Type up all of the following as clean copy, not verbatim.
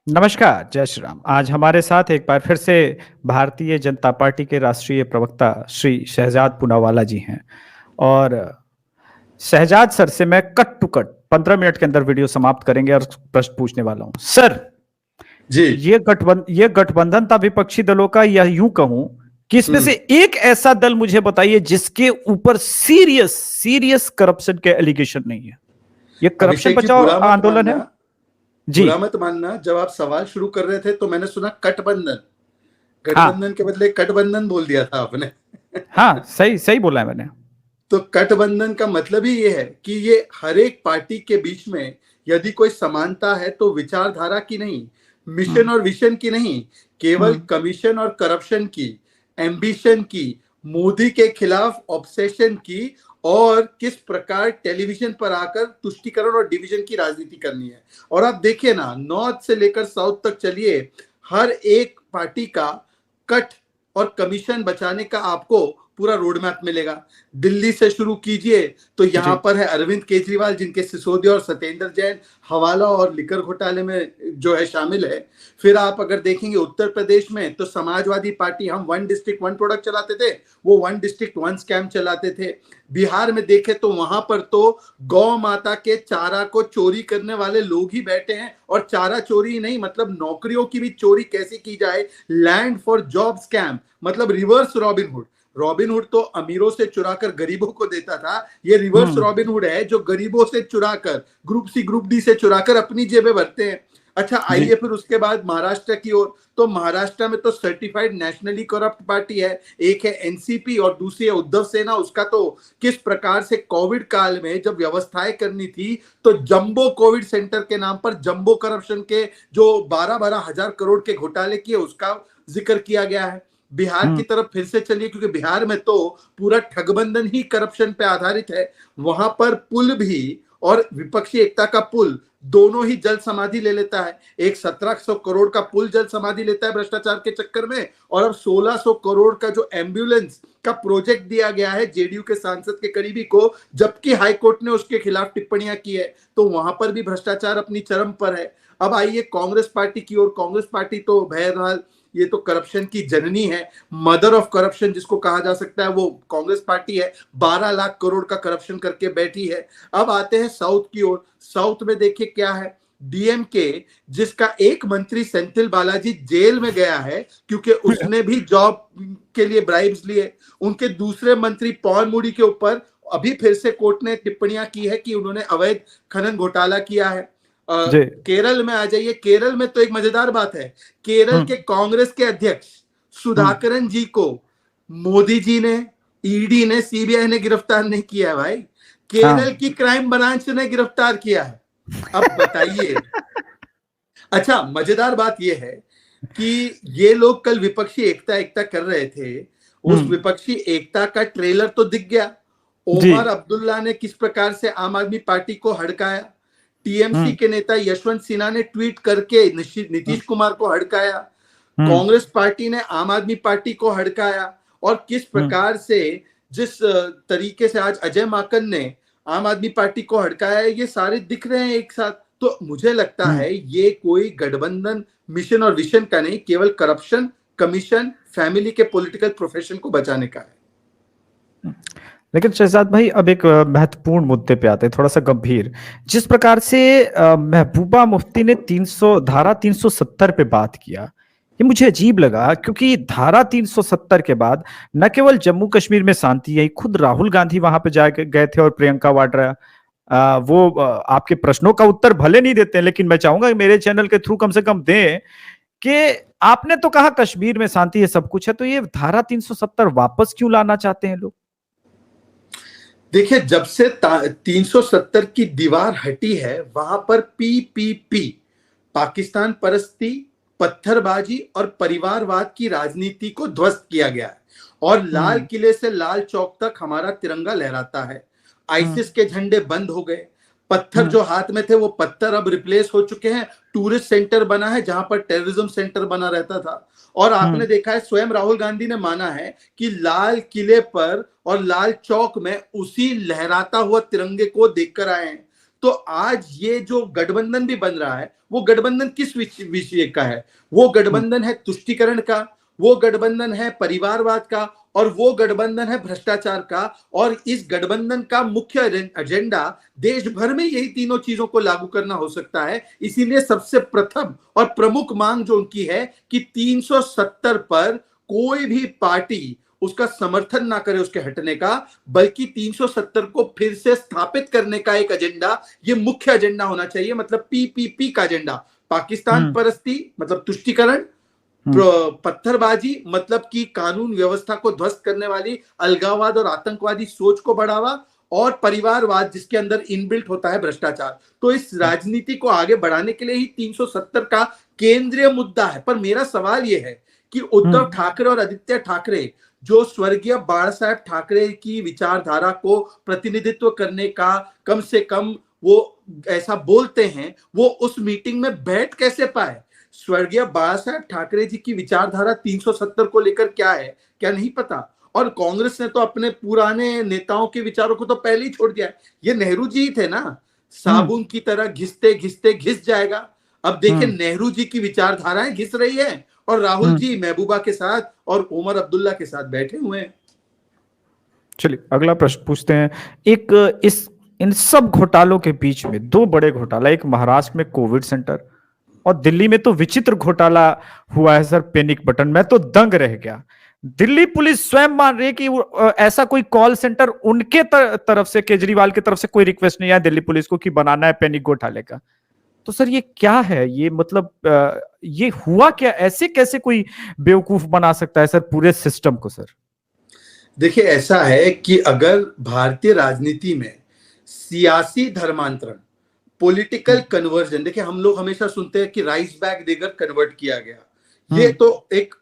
नमस्कार, जय श्री राम। आज हमारे साथ एक बार फिर से भारतीय जनता पार्टी के राष्ट्रीय प्रवक्ता श्री शहजाद पूनावाला जी हैं। और शहजाद सर से मैं कट टू कट 15 मिनट के अंदर वीडियो समाप्त करेंगे और प्रश्न पूछने वाला हूं। सर, जी। ये गठबंधन था विपक्षी दलों का, या यूं कहूं कि इसमें से एक ऐसा दल मुझे बताइए जिसके ऊपर सीरियस सीरियस करप्शन के एलिगेशन नहीं है। ये करप्शन अभिषेक जी, बचाओ आंदोलन है। जी। बुरा मत मानना, जब आप सवाल शुरू कर रहे थे तो मैंने सुना गठबंधन। हाँ गठबंधन के बदले कटबंधन बोल दिया था आपने। हाँ, सही सही बोला है मैंने। तो गठबंधन का मतलब ही ये है कि ये हर एक पार्टी के बीच में यदि कोई समानता है तो विचारधारा की नहीं, मिशन और विजन की नहीं, केवल कमीशन और करप्शन की, एम्बिशन की, मोदी के खिलाफ ऑब्सेशन की, और किस प्रकार टेलीविजन पर आकर तुष्टीकरण और डिवीजन की राजनीति करनी है। और आप देखिए ना, नॉर्थ से लेकर साउथ तक चलिए, हर एक पार्टी का कट और कमीशन बचाने का आपको पूरा रोड मैप मिलेगा। दिल्ली से शुरू कीजिए तो यहाँ पर है अरविंद केजरीवाल, जिनके सिसोदिया और सत्येंद्र जैन हवाला और लिकर घोटाले में जो है शामिल है। फिर आप अगर देखेंगे उत्तर प्रदेश में, तो समाजवादी पार्टी, हम वन डिस्ट्रिक्ट वन प्रोडक्ट चलाते थे, वो वन डिस्ट्रिक्ट वन स्कैम चलाते थे। बिहार में देखे तो वहां पर तो गौ माता के चारा को चोरी करने वाले लोग ही बैठे हैं, और चारा चोरी नहीं, मतलब नौकरियों की भी चोरी कैसे की जाए, लैंड फॉर जॉब स्कैम, मतलब रिवर्स रॉबिनहुड। रॉबिनहुड तो अमीरों से चुराकर गरीबों को देता था, ये रिवर्स रॉबिनहुड है जो गरीबों से चुराकर, ग्रुप सी ग्रुप डी से चुराकर अपनी जेबें भरते हैं। अच्छा, आइए फिर उसके बाद महाराष्ट्र की ओर। तो महाराष्ट्र में तो सर्टिफाइड नेशनली करप्ट पार्टी है, एक है एनसीपी और दूसरी है उद्धव सेना। उसका तो किस प्रकार से कोविड काल में जब व्यवस्थाएं करनी थी तो जंबो कोविड सेंटर के नाम पर जंबो करप्शन के जो 12-12 हजार करोड़ के घोटाले किए, उसका जिक्र किया गया है। बिहार की तरफ फिर से चलिए, क्योंकि बिहार में तो पूरा ठगबंधन ही करप्शन पे आधारित है। वहां पर पुल भी और विपक्षी एकता का पुल दोनों ही जल समाधि ले लेता है। एक 1700 करोड़ का पुल जल समाधि लेता है भ्रष्टाचार के चक्कर में, और अब 1600 करोड़ का जो एम्बुलेंस का प्रोजेक्ट दिया गया है जेडीयू के सांसद के करीबी को, जबकि हाईकोर्ट ने उसके खिलाफ टिप्पणियां की है, तो वहां पर भी भ्रष्टाचार अपनी चरम पर है। अब आइए कांग्रेस पार्टी की ओर। कांग्रेस पार्टी तो बहरहाल ये तो करप्शन की जननी है, मदर ऑफ करप्शन जिसको कहा जा सकता है, वो कांग्रेस पार्टी है। 12 लाख करोड़ का करप्शन करके बैठी है। अब आते हैं साउथ की ओर। साउथ में देखिए क्या है, डीएमके, जिसका एक मंत्री सेंथिल बालाजी जेल में गया है क्योंकि उसने भी जॉब के लिए ब्राइब्स लिए। उनके दूसरे मंत्री पवन मुड़ी के ऊपर अभी फिर से कोर्ट ने टिप्पणियां की है कि उन्होंने अवैध खनन घोटाला किया है। केरल में आ जाइए। केरल में तो एक मजेदार बात है, केरल के कांग्रेस के अध्यक्ष सुधाकरन जी को मोदी जी ने, ईडी ने, सीबीआई ने गिरफ्तार नहीं किया है भाई, केरल की क्राइम ब्रांच ने गिरफ्तार किया है। अब बताइए। अच्छा, मजेदार बात यह है कि ये लोग कल विपक्षी एकता एकता कर रहे थे, उस विपक्षी एकता का ट्रेलर तो दिख गया। ओमर अब्दुल्ला ने किस प्रकार से आम आदमी पार्टी को हड़काया, टीएमसी के नेता यशवंत सिन्हा ने ट्वीट करके नीतीश कुमार को हड़काया, कांग्रेस पार्टी ने आम आदमी पार्टी को हड़काया, और किस प्रकार से, जिस तरीके से आज अजय माकन ने आम आदमी पार्टी को हड़काया है, ये सारे दिख रहे हैं एक साथ। तो मुझे लगता है ये कोई गठबंधन मिशन और विजन का नहीं, केवल करप्शन, कमीशन, फैमिली के पॉलिटिकल प्रोफेशन को बचाने का है। लेकिन शहजाद भाई, अब एक महत्वपूर्ण मुद्दे पे आते हैं, थोड़ा सा गंभीर। जिस प्रकार से महबूबा मुफ्ती ने धारा 370 पे बात किया, ये मुझे अजीब लगा, क्योंकि धारा 370 के बाद न केवल जम्मू कश्मीर में शांति आई, खुद राहुल गांधी वहां पे जा गए थे, और प्रियंका वाड्रा वो आपके प्रश्नों का उत्तर भले नहीं देते, लेकिन मैं चाहूंगा कि मेरे चैनल के थ्रू कम से कम दें कि आपने तो कहा कश्मीर में शांति है, सब कुछ है, तो ये धारा 370 वापस क्यों लाना चाहते हैं लोग? देखिए, जब से 370 की दीवार हटी है, वहां पर पीपीपी, पाकिस्तान परस्ती, पत्थरबाजी और परिवारवाद की राजनीति को ध्वस्त किया गया है, और लाल किले से लाल चौक तक हमारा तिरंगा लहराता है। आईसिस के झंडे बंद हो गए, पत्थर जो हाथ में थे वो पत्थर अब रिप्लेस हो चुके हैं, टूरिस्ट सेंटर बना है जहां पर टेररिज्म सेंटर बना रहता था। और आपने देखा है, स्वयं राहुल गांधी ने माना है कि लाल किले पर और लाल चौक में उसी लहराता हुआ तिरंगे को देखकर आए हैं। तो आज ये जो गठबंधन भी बन रहा है, वो गठबंधन किस विषय का है? वो गठबंधन है तुष्टीकरण का, वो गठबंधन है परिवारवाद का, और वो गठबंधन है भ्रष्टाचार का। और इस गठबंधन का मुख्य एजेंडा देश भर में यही तीनों चीजों को लागू करना हो सकता है। इसीलिए सबसे प्रथम और प्रमुख मांग जो उनकी है कि 370 पर कोई भी पार्टी उसका समर्थन ना करे उसके हटने का, बल्कि 370 को फिर से स्थापित करने का एक एजेंडा, ये मुख्य एजेंडा होना चाहिए। मतलब पीपीपी का एजेंडा, पाकिस्तान परस्ती मतलब तुष्टीकरण, पत्थरबाजी मतलब कि कानून व्यवस्था को ध्वस्त करने वाली अलगाववाद और आतंकवादी सोच को बढ़ावा, और परिवारवाद जिसके अंदर इनबिल्ट होता है भ्रष्टाचार। तो इस राजनीति को आगे बढ़ाने के लिए ही 370 का केंद्रीय मुद्दा है। पर मेरा सवाल यह है कि उद्धव ठाकरे और आदित्य ठाकरे जो स्वर्गीय बाला साहेब ठाकरे की विचारधारा को प्रतिनिधित्व करने का कम से कम वो ऐसा बोलते हैं, वो उस मीटिंग में बैठ कैसे पाए? स्वर्गीय बाला साहेब ठाकरे जी की विचारधारा 370 को लेकर क्या है, क्या नहीं पता। और कांग्रेस ने तो अपने पुराने नेताओं के विचारों को तो पहले ही छोड़ दिया है। ये नेहरू जी ही थे ना, साबुन की तरह घिसते घिसते घिस जाएगा। अब देखिए नेहरू जी की विचारधाराएं घिस रही है, और राहुल जी महबूबा के साथ और उमर अब्दुल्ला के साथ बैठे हुए हैं। चलिए अगला प्रश्न पूछते हैं। एक इस इन सब घोटालों के बीच में दो बड़े घोटाला, एक महाराष्ट्र में कोविड सेंटर और दिल्ली में तो विचित्र घोटाला हुआ है सर, पैनिक बटन। मैं तो दंग रह गया। दिल्ली पुलिस स्वयं मान रही है कि ऐसा कोई कॉल सेंटर उनके तरफ से, केजरीवाल की तरफ से कोई रिक्वेस्ट नहीं है दिल्ली पुलिस को कि बनाना है पैनिक घोटाले का। तो सर ये क्या है? ये मतलब ये हुआ क्या? ऐसे कैसे कोई बेवकूफ बना सकता है सर पूरे सिस्टम को? सर देखिए ऐसा है कि अगर भारतीय राजनीति में सियासी धर्मांतरण, पॉलिटिकल कन्वर्जन, देखिए हम लोग हमेशा सुनते हैं कि राइस बैग देकर कन्वर्ट किया गया, ये तो एक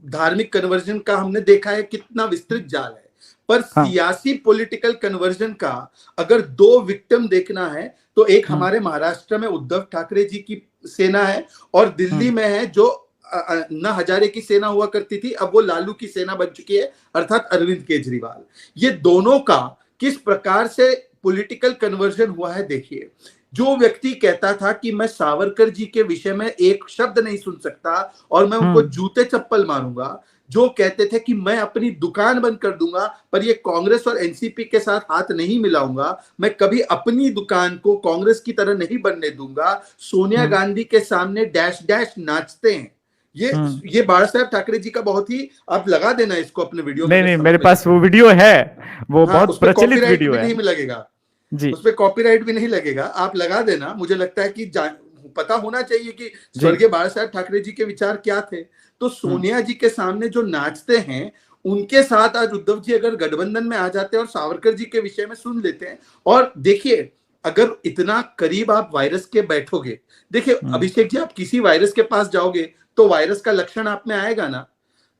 धार्मिक कन्वर्जन का हमने देखा है कितना विस्तृत जाल है। पर सियासी पॉलिटिकल कन्वर्जन का अगर दो विक्टिम देखना है तो एक हमारे महाराष्ट्र में उद्धव ठाकरे जी की सेना है, और दिल्ली में है जो अन्ना हजारे की सेना हुआ करती थी, अब वो लालू की सेना बन चुकी है, अर्थात अरविंद केजरीवाल। ये दोनों का किस प्रकार से पॉलिटिकल कन्वर्जन हुआ है देखिए। जो व्यक्ति कहता था कि मैं सावरकर जी के विषय में एक शब्द नहीं सुन सकता और मैं उनको जूते चप्पल मारूंगा, जो कहते थे कि मैं अपनी दुकान बंद कर दूंगा पर ये कांग्रेस और एनसीपी के साथ हाथ नहीं मिलाऊंगा, मैं कभी अपनी दुकान को कांग्रेस की तरह नहीं बनने दूंगा, सोनिया गांधी के सामने डैश डैश नाचते हैं। ये बाला साहेब ठाकरे जी का बहुत ही, आप लगा देना इसको अपने वीडियो में। नहीं, मेरे पास वो वीडियो है, वो बहुत प्रचलित वीडियो है। नहीं लगेगा जी, उस पर कॉपीराइट भी नहीं लगेगा, आप लगा देना। मुझे लगता है कि पता होना चाहिए कि स्वर्गीय बाला साहेब ठाकरे जी के विचार क्या थे। तो सोनिया जी के सामने जो नाचते हैं, उनके साथ आज उद्धव जी अगर गठबंधन में आ जाते हैं और सावरकर जी के विषय में सुन लेते हैं, और देखिए अगर इतना करीब आप वायरस के बैठोगे, देखिए अभिषेक जी, आप किसी वायरस के पास जाओगे तो वायरस का लक्षण आप में आएगा ना।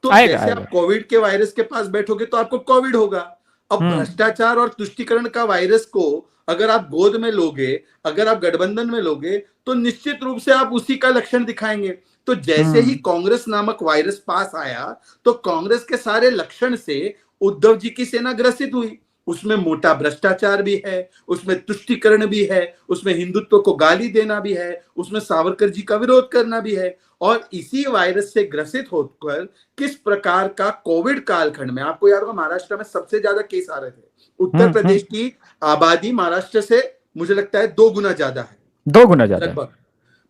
तो जैसे आप कोविड के वायरस के पास बैठोगे तो आपको कोविड होगा। अब भ्रष्टाचार और तुष्टीकरण का वायरस को अगर आप गोद में लोगे, अगर आप गठबंधन में लोगे, तो निश्चित रूप से आप उसी का लक्षण दिखाएंगे। तो जैसे ही कांग्रेस नामक वायरस पास आया तो कांग्रेस के सारे लक्षण से उद्धव जी की सेना ग्रसित हुई। उसमें मोटा भ्रष्टाचार भी है, उसमें तुष्टीकरण भी है, उसमें हिंदुत्व को गाली देना भी है, उसमें सावरकर जी का विरोध करना भी है। और इसी वायरस से ग्रसित होकर किस प्रकार का कोविड कालखंड में, आपको याद होगा महाराष्ट्र में सबसे ज्यादा केस आ रहे थे। उत्तर प्रदेश की आबादी महाराष्ट्र से मुझे लगता है 2 गुना ज्यादा है, 2 गुना ज्यादा लगभग,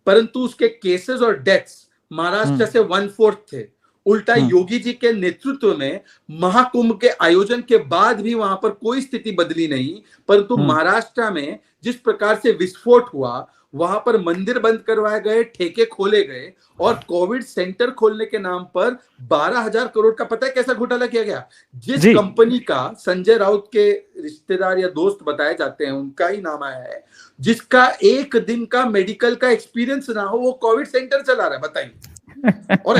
परंतु उसके केसेस और डेथ्स महाराष्ट्र से 1/4 थे। उल्टा योगी जी के नेतृत्व में महाकुंभ के आयोजन के बाद भी वहां पर कोई स्थिति बदली नहीं, परंतु महाराष्ट्र में जिस प्रकार से विस्फोट हुआ, वहां पर मंदिर बंद करवाए गए, ठेके खोले गए, और कोविड सेंटर खोलने के नाम पर 12,000 करोड़ का पता है कैसा घोटाला किया गया? जिस कंपनी का संजय राउत के रिश्तेदार या दोस्त बताए जाते हैं, उनका ही नाम आया है, जिसका एक दिन का मेडिकल का एक्सपीरियंस ना हो, वो कोविड सेंटर चला रहा है, बताइए। और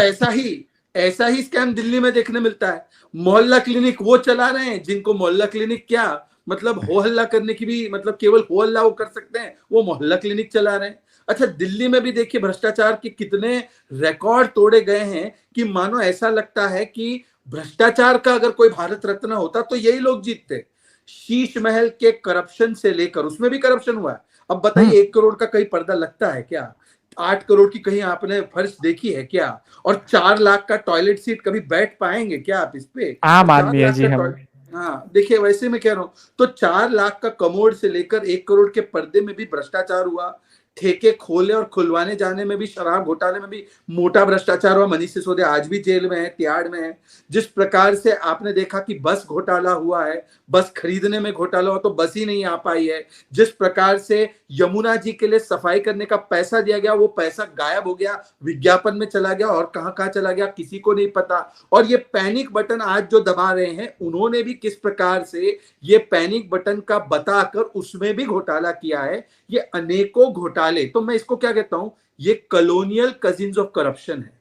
ऐसा ही स्कैम दिल्ली में देखने मिलता है। मोहल्ला क्लिनिक वो चला रहे हैं जिनको मोहल्ला क्लिनिक क्या मतलब हो हल्ला करने की भी, मतलब केवल हो हल्ला वो कर सकते हैं, वो मोहल्ला क्लिनिक चला रहे हैं। अच्छा, दिल्ली में भी देखिए भ्रष्टाचार के कितने रिकॉर्ड तोड़े गए हैं कि मानो ऐसा लगता है कि भ्रष्टाचार का अगर कोई भारत रत्न होता तो यही लोग जीतते। शीश महल के करप्शन से लेकर, उसमें भी करप्शन हुआ है, अब बताइए 1 करोड़ का कहीं पर्दा लगता है क्या? 8 करोड़ की कहीं आपने फर्श देखी है क्या? और 4 लाख का टॉयलेट सीट कभी बैठ पाएंगे क्या आप इस पे? और आम 4 आदमी है लाख जी का हम। टॉयलेट, हाँ देखिए वैसे मैं कह रहा हूं, तो 4 लाख का कमोड से लेकर 1 करोड़ के पर्दे में भी भ्रष्टाचार हुआ, ठेके खोले और खुलवाने जाने में भी, शराब घोटाले में भी मोटा भ्रष्टाचार हुआ। मनीष सिसोदिया आज भी जेल में है, तिहाड़ में है। जिस प्रकार से आपने देखा कि बस घोटाला हुआ है, बस खरीदने में घोटाला हुआ तो बस ही नहीं आ पाई है। जिस प्रकार से यमुना जी के लिए सफाई करने का पैसा दिया गया, वो पैसा गायब हो गया, विज्ञापन में चला गया, और कहां कहां चला गया किसी को नहीं पता। और ये पैनिक बटन आज जो दबा रहे हैं, उन्होंने भी किस प्रकार से ये पैनिक बटन का बताकर उसमें भी घोटाला किया है। ये अनेकों घोटाले, तो मैं इसको क्या कहता हूं, ये कॉलोनियल कजिन्स ऑफ करप्शन है।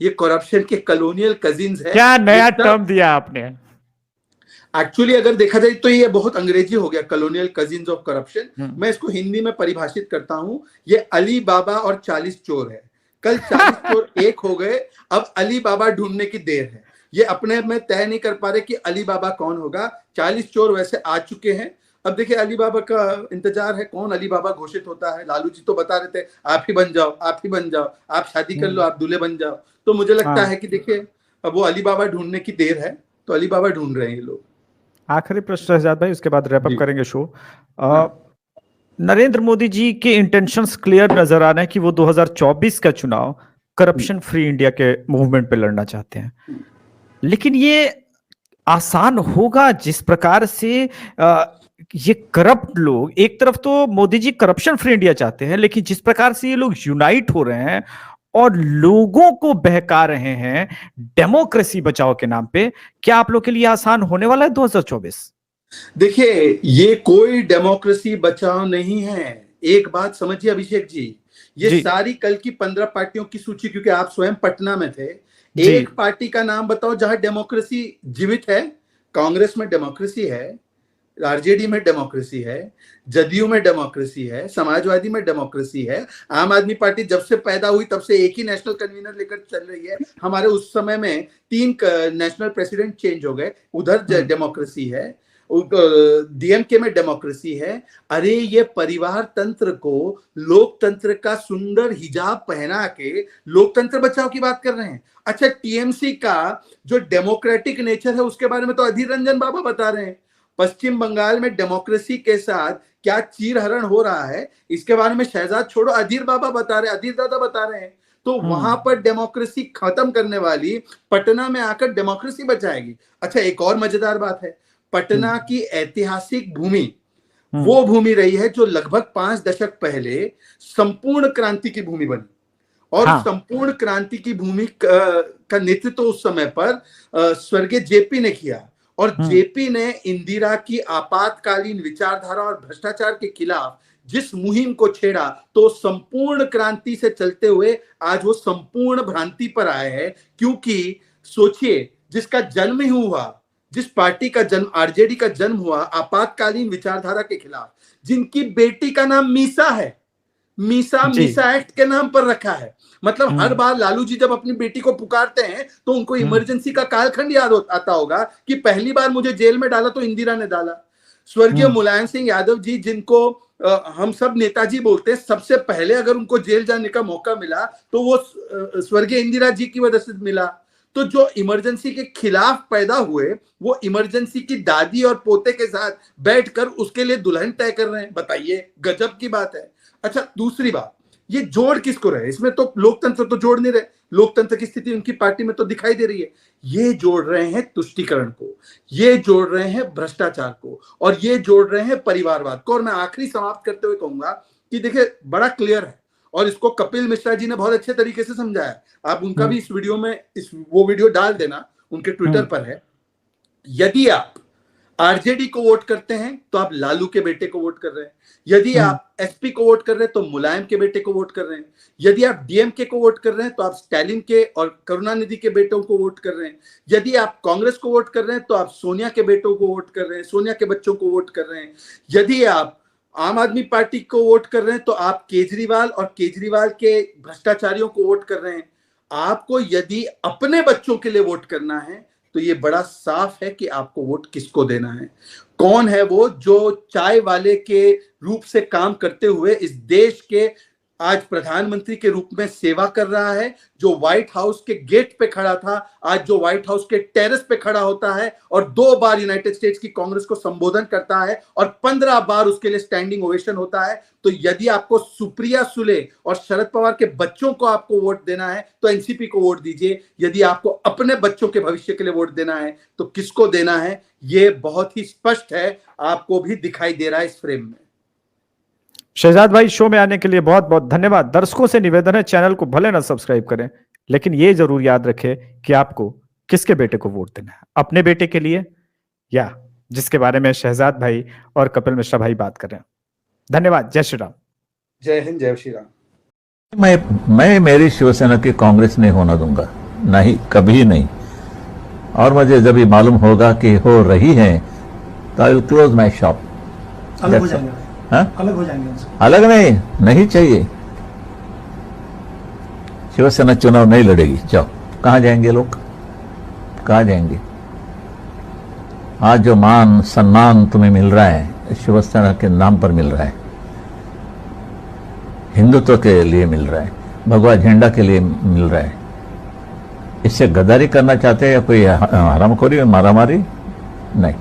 ये करप्शन के कॉलोनियल कजिन्स है। क्या नया एक टर्म दिया आपने। एक्चुअली अगर देखा जाए तो ये बहुत अंग्रेजी हो गया, कॉलोनियल कजिन्स ऑफ करप्शन। हम्म। मैं इसको हिंदी में परिभाषित करता हूं, ये अली बाबा और 40 चोर है। कल 40 चोर एक हो गए, अब अली बाबा ढूंढने की देर है। ये अपने में तय नहीं कर पा रहे कि अली बाबा कौन होगा। 40 चोर वैसे आ चुके हैं। अब देखिए अली बाबा का इंतजार है, कौन अली बाबा घोषित होता है। लालू जी तो बता रहे थे आप ही बन जाओ, आप ही बन जाओ, आप शादी कर लो, आप दूल्हे बन जाओ। तो मुझे लगता हाँ। है कि देखिए अब वो अली बाबा ढूंढने की देर है, तो अली बाबा ढूंढ रहे हैं ये लोग। आखिरी प्रश्न शहजाद भाई, उसके बाद रैप अप जी करेंगे शो। अ, हाँ नरेंद्र मोदी जी के इंटेंशंस क्लियर नजर आ रहे हैं कि वो 2024 का चुनाव करप्शन फ्री इंडिया के मूवमेंट पे लड़ना चाहते हैं। लेकिन ये आसान होगा जिस प्रकार से ये करप्ट लोग, एक तरफ तो Modi ji corruption free India चाहते हैं, लेकिन जिस प्रकार से ये लोग यूनाइट हो रहे हैं और लोगों को बहका रहे हैं डेमोक्रेसी बचाओ के नाम पे, क्या आप लोग के लिए आसान होने वाला है 2024? देखिए ये कोई डेमोक्रेसी बचाव नहीं है। एक बात समझिए अभिषेक जी, ये जी सारी कल की 15 पार्टियों की सूची, क्योंकि आप स्वयं पटना में थे, जी। एक पार्टी का नाम बताओ जहां डेमोक्रेसी जीवित है। कांग्रेस में डेमोक्रेसी है, आरजेडी में डेमोक्रेसी है, जदयू में डेमोक्रेसी है, समाजवादी में डेमोक्रेसी है। आम आदमी पार्टी जब से पैदा हुई तब से एक ही नेशनल कन्वीनर लेकर चल रही है। हमारे उस समय में 3 नेशनल प्रेसिडेंट चेंज हो गए, उधर डेमोक्रेसी है। डीएमके में डेमोक्रेसी है। अरे ये परिवार तंत्र को लोकतंत्र का सुंदर हिजाब पहना के लोकतंत्र बचाओ की बात कर रहे हैं। अच्छा टीएमसी का जो डेमोक्रेटिक नेचर है उसके बारे में तो अधीर रंजन बाबा बता रहे हैं। पश्चिम बंगाल में डेमोक्रेसी के साथ क्या चीरहरण हो रहा है इसके बारे में शहजाद छोड़ो, अधीर बाबा बता रहे, अधीर दादा बता रहे हैं। तो वहां पर डेमोक्रेसी खत्म करने वाली पटना में आकर डेमोक्रेसी बचाएगी। अच्छा एक और मजेदार बात है, पटना की ऐतिहासिक भूमि वो भूमि रही है जो लगभग 5 दशक पहले संपूर्ण क्रांति की भूमि बनी, और हाँ। संपूर्ण क्रांति की भूमि का नेतृत्व उस समय पर स्वर्गीय जेपी ने किया। और जेपी ने इंदिरा की आपातकालीन विचारधारा और भ्रष्टाचार के खिलाफ जिस मुहिम को छेड़ा, तो संपूर्ण क्रांति से चलते हुए आज वो संपूर्ण भ्रांति पर आए हैं। क्योंकि सोचिए जिसका जन्म ही हुआ, जिस पार्टी का जन्म, आरजेडी का जन्म हुआ आपातकालीन विचारधारा के खिलाफ, जिनकी बेटी का नाम मीसा है, मीसा एक्ट के नाम पर रखा है। मतलब हर बार लालू जी जब अपनी बेटी को पुकारते हैं तो उनको इमरजेंसी का कालखंड याद आता होगा कि पहली बार मुझे जेल में डाला तो इंदिरा ने डाला। स्वर्गीय मुलायम सिंह यादव जी, जिनको हम सब नेताजी बोलते हैं, सबसे पहले अगर उनको जेल जाने का मौका मिला तो वो स्वर्गीय इंदिरा जी की वजह से मिला। तो जो इमरजेंसी के खिलाफ पैदा हुए वो इमरजेंसी की दादी और पोते के साथ बैठकर उसके लिए दुल्हन तय कर रहे हैं। बताइए गजब की बात है। अच्छा दूसरी बात, ये जोड़ किसको रहे, इसमें तो लोकतंत्र तो जोड़ नहीं रहे। लोकतंत्र की स्थिति उनकी पार्टी में तो दिखाई दे रही है। ये जोड़ रहे हैं तुष्टीकरण को, ये जोड़ रहे हैं भ्रष्टाचार को, और ये जोड़ रहे हैं परिवारवाद को। और मैं आखिरी समाप्त करते हुए कहूंगा कि देखिए बड़ा क्लियर है, और इसको कपिल मिश्रा जी ने बहुत अच्छे तरीके से समझाया। आप उनका भी इस वीडियो में वो वीडियो डाल देना, उनके ट्विटर पर है। यदि आप आरजेडी को वोट करते हैं तो आप लालू के बेटे को वोट कर रहे हैं। यदि आप एसपी को वोट कर रहे हैं तो मुलायम के बेटे को वोट कर रहे हैं। यदि आप डीएमके को वोट कर रहे हैं तो आप स्टैलिन के और करुणानिधि के बेटों को वोट कर रहे हैं। यदि आप कांग्रेस को वोट कर रहे हैं तो आप सोनिया के बेटों को वोट कर रहे हैं, सोनिया के बच्चों को वोट कर रहे हैं। यदि आप आम आदमी पार्टी को वोट कर रहे हैं तो आप केजरीवाल और केजरीवाल के भ्रष्टाचारियों को वोट कर रहे हैं। आपको यदि अपने बच्चों के लिए वोट करना है तो ये बड़ा साफ है कि आपको वोट किसको देना है। कौन है वो जो चाय वाले के रूप से काम करते हुए इस देश के आज प्रधानमंत्री के रूप में सेवा कर रहा है, जो व्हाइट हाउस के गेट पे खड़ा था, आज जो व्हाइट हाउस के टेरेस पे खड़ा होता है और 2 बार यूनाइटेड स्टेट्स की कांग्रेस को संबोधन करता है और 15 बार उसके लिए स्टैंडिंग ओवेशन होता है। तो यदि आपको सुप्रिया सुले और शरद पवार के बच्चों को आपको वोट देना है तो एनसीपी को वोट दीजिए। यदि आपको अपने बच्चों के भविष्य के लिए वोट देना है तो किसको देना है, ये बहुत ही स्पष्ट है, आपको भी दिखाई दे रहा है इस फ्रेम में। शहजाद भाई, शो में आने के लिए बहुत बहुत धन्यवाद। दर्शकों से निवेदन है, चैनल को भले ना सब्सक्राइब करें, लेकिन ये जरूर याद रखें कि आपको किसके बेटे को वोट देना है, अपने बेटे के लिए या जिसके बारे में शहजाद भाई और कपिल मिश्रा भाई बात कर रहे हैं। धन्यवाद। जय श्री राम। जय हिंद, जय श्री राम। मैं मेरी शिवसेना की कांग्रेस नहीं होना दूंगा, नहीं, कभी नहीं। और मुझे जब ये मालूम होगा कि हो रही है तो I will close my shop. अलग हो जाएंगे। हाँ? अलग हो जाएंगे उनसे। अलग नहीं चाहिए। शिवसेना चुनाव नहीं लड़ेगी। जाओ, कहां जाएंगे लोग, कहां जाएंगे? आज जो मान सम्मान तुम्हें मिल रहा है शिवसेना के नाम पर मिल रहा है, हिंदुत्व के लिए मिल रहा है, भगवा झंडा के लिए मिल रहा है। इससे गद्दारी करना चाहते हैं या कोई हरामखोरी, मारामारी? नहीं।